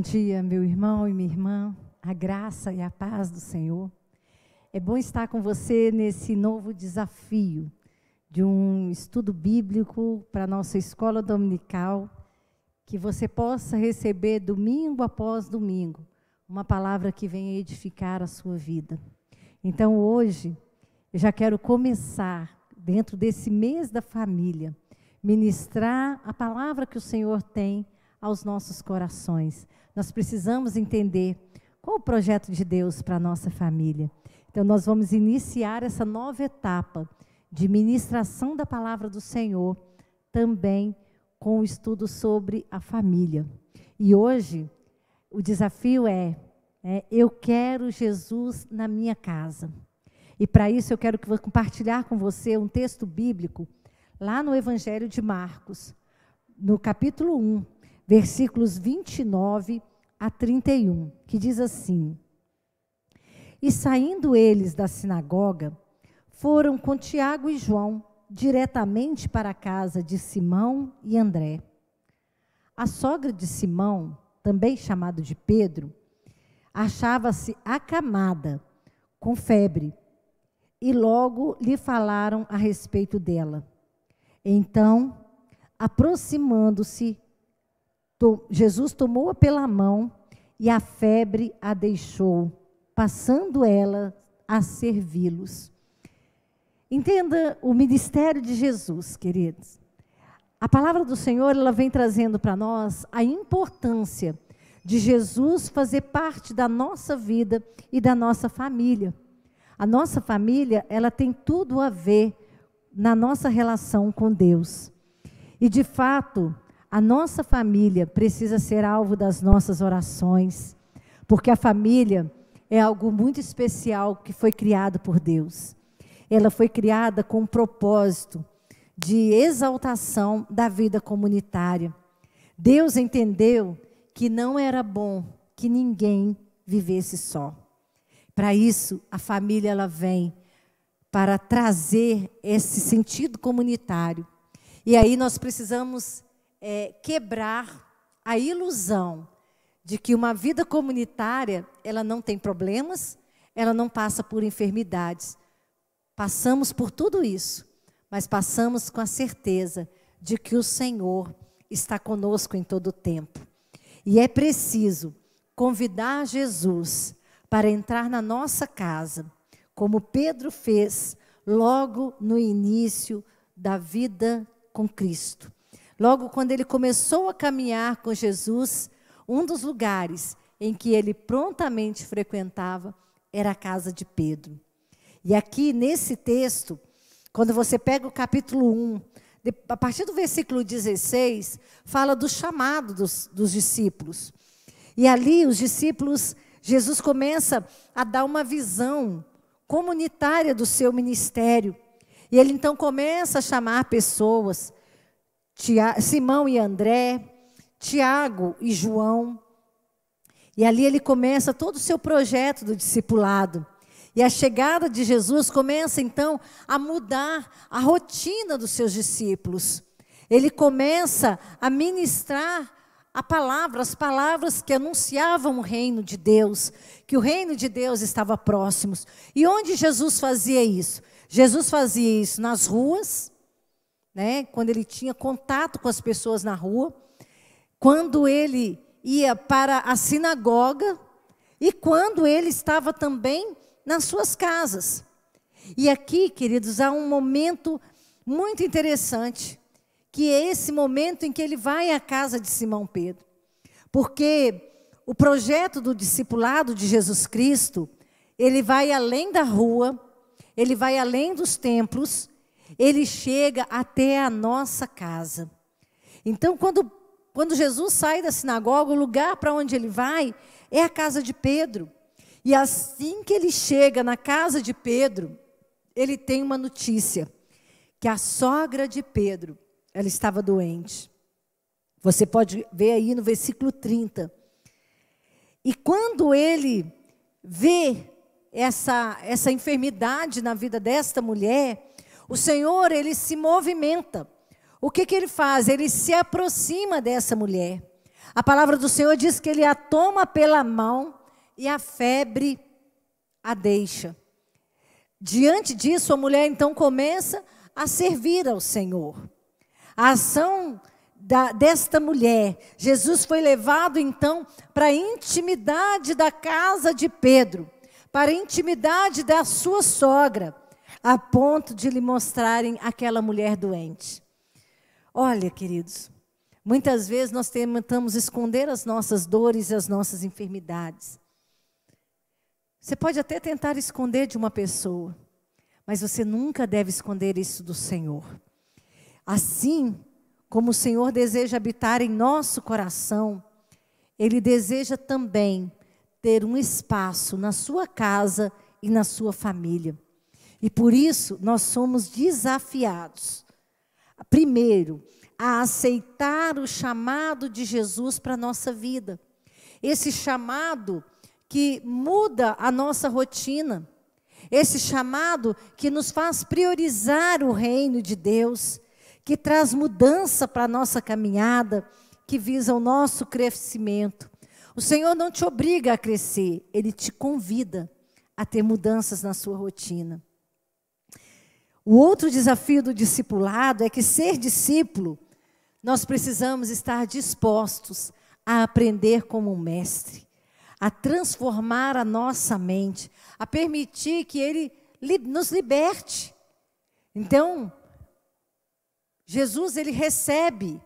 dia, meu irmão e minha irmã, a graça e a paz do Senhor. É bom estar com você nesse novo desafio de um estudo bíblico para a nossa escola dominical, que você possa receber domingo após domingo uma palavra que venha edificar a sua vida. Então hoje, eu já quero começar, dentro desse mês da família, ministrar a palavra que o Senhor tem aos nossos corações. Nós precisamos entender qual o projeto de Deus para a nossa família. Então nós vamos iniciar essa nova etapa de ministração da palavra do Senhor, também com o estudo sobre a família. E hoje, o desafio é eu quero Jesus na minha casa. E para isso eu quero compartilhar com você um texto bíblico, lá no Evangelho de Marcos, no capítulo 1, versículos 29 a 31, que diz assim: E saindo eles da sinagoga, foram com Tiago e João diretamente para a casa de Simão e André. A sogra de Simão, também chamado de Pedro, achava-se acamada, com febre, e logo lhe falaram a respeito dela. Então, aproximando-se, Jesus tomou-a pela mão e a febre a deixou, passando ela a servi-los. Entenda o ministério de Jesus, queridos. A palavra do Senhor, ela vem trazendo para nós a importância de Jesus fazer parte da nossa vida e da nossa família. A nossa família, ela tem tudo a ver na nossa relação com Deus. E de fato, a nossa família precisa ser alvo das nossas orações, porque a família é algo muito especial que foi criado por Deus. Ela foi criada com um propósito de exaltação da vida comunitária. Deus entendeu que não era bom que ninguém vivesse só. Para isso, a família ela vem para trazer esse sentido comunitário. E aí nós precisamos quebrar a ilusão de que uma vida comunitária, ela não tem problemas, ela não passa por enfermidades. Passamos por tudo isso, mas passamos com a certeza de que o Senhor está conosco em todo o tempo. E é preciso convidar Jesus para entrar na nossa casa, como Pedro fez logo no início da vida com Cristo. Logo quando ele começou a caminhar com Jesus, um dos lugares em que ele prontamente frequentava era a casa de Pedro. E aqui nesse texto, quando você pega o capítulo 1, a partir do versículo 16, fala do chamado dos discípulos. E ali os discípulos, Jesus começa a dar uma visão comunitária do seu ministério. E ele então começa a chamar pessoas, Simão e André, Tiago e João. E ali ele começa todo o seu projeto do discipulado. E a chegada de Jesus começa então a mudar a rotina dos seus discípulos. Ele começa a ministrar as palavras que anunciavam o reino de Deus, que o reino de Deus estava próximo. E onde Jesus fazia isso? Jesus fazia isso nas ruas, quando ele tinha contato com as pessoas na rua, quando ele ia para a sinagoga e quando ele estava também nas suas casas. E aqui, queridos, há um momento muito interessante, que é esse momento em que ele vai à casa de Simão Pedro. Porque o projeto do discipulado de Jesus Cristo, ele vai além da rua, ele vai além dos templos, ele chega até a nossa casa. Então, quando Jesus sai da sinagoga, o lugar para onde ele vai é a casa de Pedro. E assim que ele chega na casa de Pedro, ele tem uma notícia, que a sogra de Pedro, ela estava doente. Você pode ver aí no versículo 30. E quando ele vê essa enfermidade na vida desta mulher, o Senhor, ele se movimenta. O que ele faz? Ele se aproxima dessa mulher. A palavra do Senhor diz que ele a toma pela mão e a febre a deixa. Diante disso, a mulher então começa a servir ao Senhor. A ação desta mulher, Jesus foi levado então para a intimidade da casa de Pedro, para a intimidade da sua sogra, a ponto de lhe mostrarem aquela mulher doente. Olha, queridos, muitas vezes nós tentamos esconder as nossas dores e as nossas enfermidades. Você pode até tentar esconder de uma pessoa, mas você nunca deve esconder isso do Senhor. Assim como o Senhor deseja habitar em nosso coração, Ele deseja também ter um espaço na sua casa e na sua família. E por isso nós somos desafiados, primeiro, a aceitar o chamado de Jesus para a nossa vida. Esse chamado que muda a nossa rotina. Esse chamado que nos faz priorizar o reino de Deus, que traz mudança para a nossa caminhada, que visa o nosso crescimento. O Senhor não te obriga a crescer, Ele te convida a ter mudanças na sua rotina. O outro desafio do discipulado é que ser discípulo, nós precisamos estar dispostos a aprender como um mestre, a transformar a nossa mente, a permitir que Ele nos liberte. Então, Jesus, Ele recebe,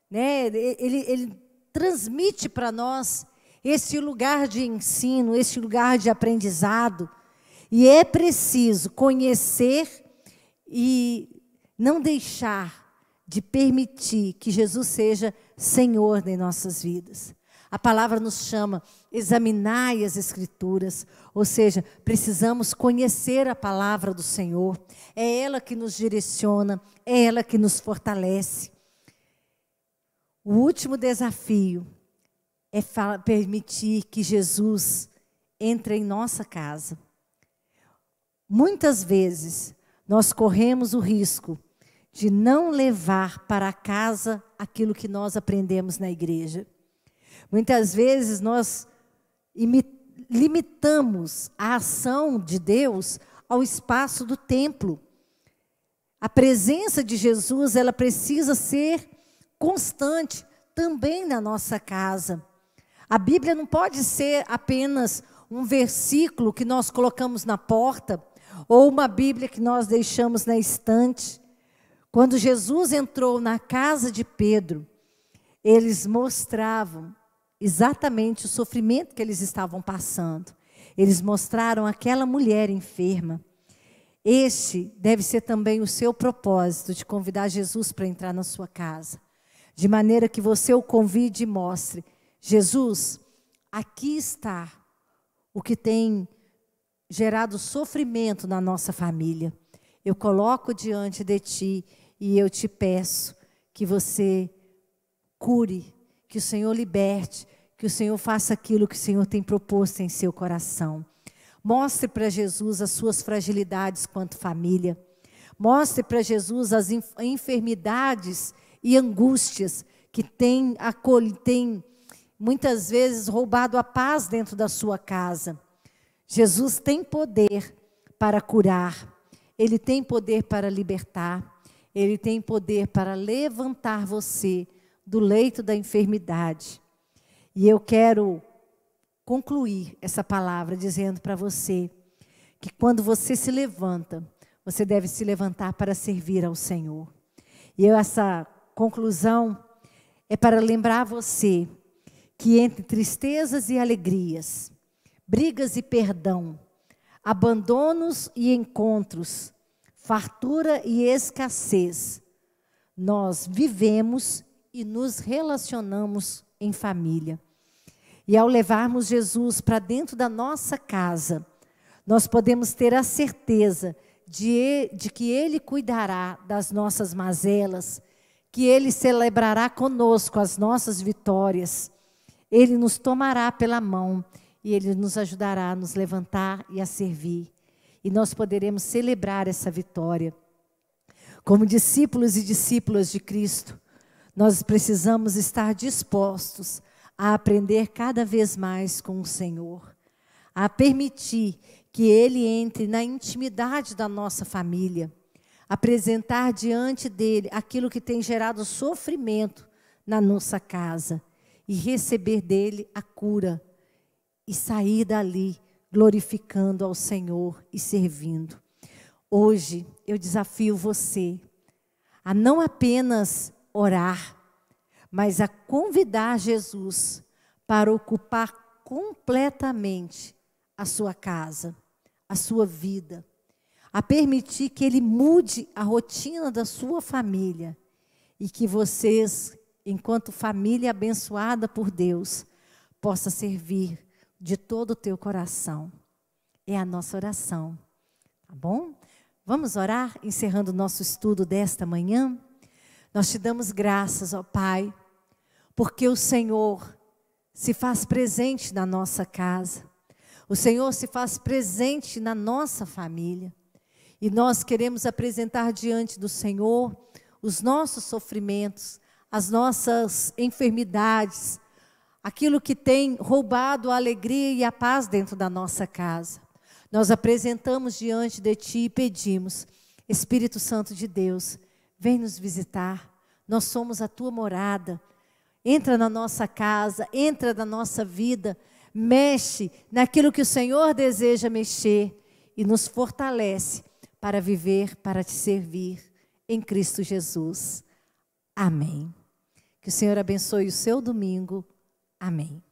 né? Ele transmite para nós esse lugar de ensino, esse lugar de aprendizado. E é preciso conhecer e não deixar de permitir que Jesus seja Senhor em nossas vidas. A palavra nos chama, examinai as Escrituras, ou seja, precisamos conhecer a palavra do Senhor. É ela que nos direciona, é ela que nos fortalece. O último desafio é permitir que Jesus entre em nossa casa. Muitas vezes nós corremos o risco de não levar para casa aquilo que nós aprendemos na igreja. Muitas vezes nós limitamos a ação de Deus ao espaço do templo. A presença de Jesus, ela precisa ser constante também na nossa casa. A Bíblia não pode ser apenas um versículo que nós colocamos na porta, ou uma Bíblia que nós deixamos na estante. Quando Jesus entrou na casa de Pedro, eles mostravam exatamente o sofrimento que eles estavam passando. Eles mostraram aquela mulher enferma. Este deve ser também o seu propósito, de convidar Jesus para entrar na sua casa. De maneira que você o convide e mostre: Jesus, aqui está o que tem gerado sofrimento na nossa família. Eu coloco diante de ti e eu te peço que você cure, que o Senhor liberte, que o Senhor faça aquilo que o Senhor tem proposto em seu coração. Mostre para Jesus as suas fragilidades quanto família. Mostre para Jesus as enfermidades e angústias que tem muitas vezes roubado a paz dentro da sua casa. Jesus tem poder para curar. Ele tem poder para libertar. Ele tem poder para levantar você do leito da enfermidade. E eu quero concluir essa palavra dizendo para você que quando você se levanta, você deve se levantar para servir ao Senhor. E essa conclusão é para lembrar você que entre tristezas e alegrias, brigas e perdão, abandonos e encontros, fartura e escassez, nós vivemos e nos relacionamos em família. E ao levarmos Jesus para dentro da nossa casa, nós podemos ter a certeza de que Ele cuidará das nossas mazelas, que Ele celebrará conosco as nossas vitórias. Ele nos tomará pela mão e Ele nos ajudará a nos levantar e a servir. E nós poderemos celebrar essa vitória. Como discípulos e discípulas de Cristo, nós precisamos estar dispostos a aprender cada vez mais com o Senhor, a permitir que Ele entre na intimidade da nossa família, apresentar diante dEle aquilo que tem gerado sofrimento na nossa casa e receber dEle a cura e sair dali glorificando ao Senhor e servindo. Hoje eu desafio você a não apenas orar, mas a convidar Jesus para ocupar completamente a sua casa, a sua vida, a permitir que Ele mude a rotina da sua família e que vocês, enquanto família abençoada por Deus, possa servir de todo o teu coração. É a nossa oração, tá bom? Vamos orar, encerrando o nosso estudo desta manhã? Nós te damos graças, ó Pai, porque o Senhor se faz presente na nossa casa. O Senhor se faz presente na nossa família. E nós queremos apresentar diante do Senhor os nossos sofrimentos, as nossas enfermidades, aquilo que tem roubado a alegria e a paz dentro da nossa casa. Nós apresentamos diante de Ti e pedimos, Espírito Santo de Deus, vem nos visitar. Nós somos a Tua morada. Entra na nossa casa, entra na nossa vida, mexe naquilo que o Senhor deseja mexer e nos fortalece para viver, para Te servir em Cristo Jesus. Amém. Que o Senhor abençoe o seu domingo. Amém.